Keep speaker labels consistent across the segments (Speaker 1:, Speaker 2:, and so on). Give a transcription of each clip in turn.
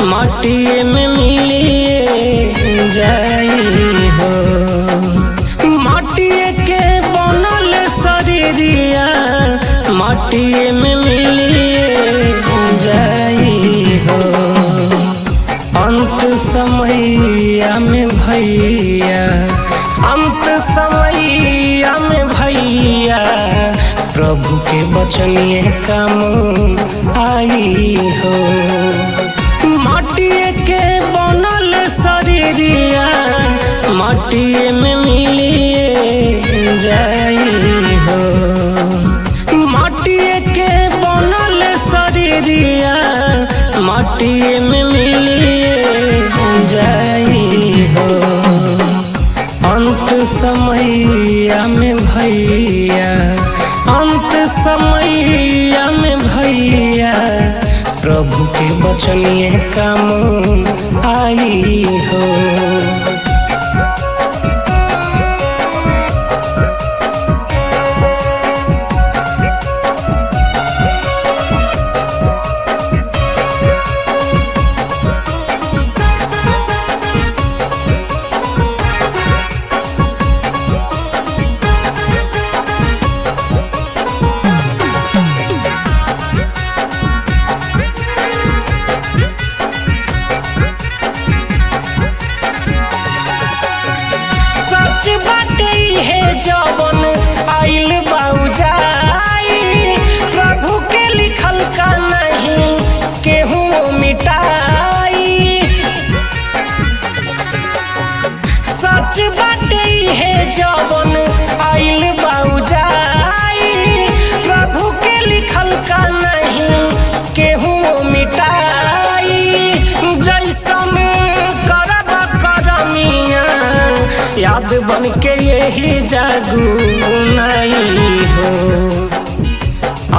Speaker 1: माटिए में मिलिए जाई हो। माटिए के बनल शरीरिया माटिए में मिलिए जाई हो। अंत समैया में भैया, अंत समैया में भैया, प्रभु के बचनिए काम आई हो। माटिए के बनल शरीरिया माटिए में मिलिए जाई हो। माटिए के बनल शरीरिया माटिए में मिलिए जाई हो। अंत समैया में भैया, अंत समैया में भैया, प्रभु के बचनिए काम आई हो। जवन आइल बाउजाई प्रभु के लिखल का नहीं केहू मिटाई। सच बाटे है जवन आइल बाउजाई प्रभु के लिखल का नहीं केहू मिटाई। जैसन करब करमिया याद बन के यही जागू नहीं हो।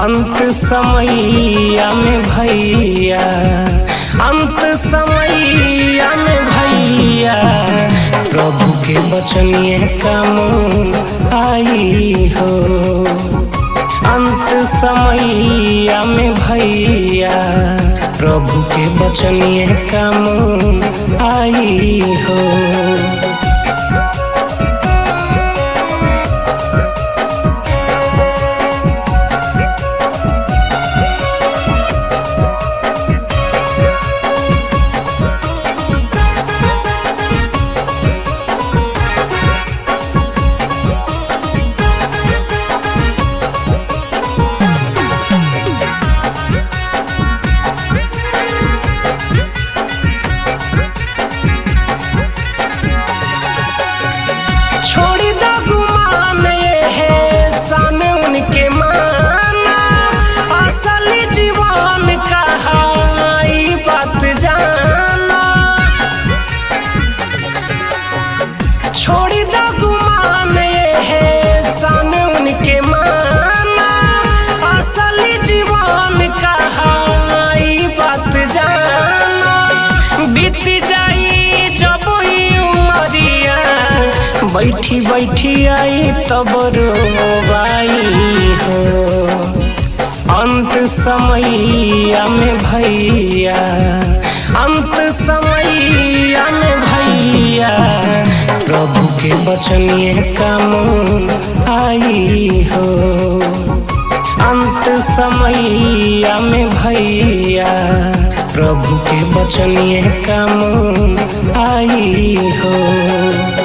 Speaker 1: अंत समैया में भैया, अंत समैया में भैया, प्रभु के बचनिए काम आई हो। अंत समैया में भैया, प्रभु के बचनिए काम आई हो। बैठी बैठी आई तब रोवाई हो। अंत समैया में भैया, अंत समैया में भैया, प्रभु के बचनिए काम आई हो। अंत समैया में भैया, प्रभु के बचनिए काम आई हो।